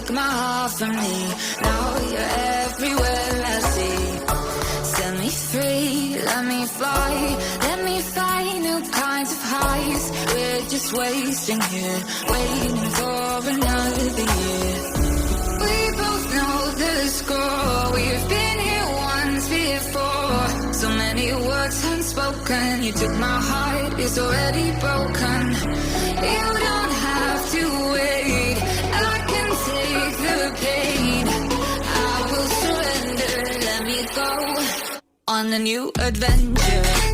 took my heart from me. Now you're everywhere I see. Set me free, let me fly. Let me find new kinds of highs. We're just wasting here, waiting for another year. We both know the score. We've been here once before. So many words unspoken. You took my heart, it's already broken. You don't have to wait, I can take the pain. I will surrender, let me go on a new adventure.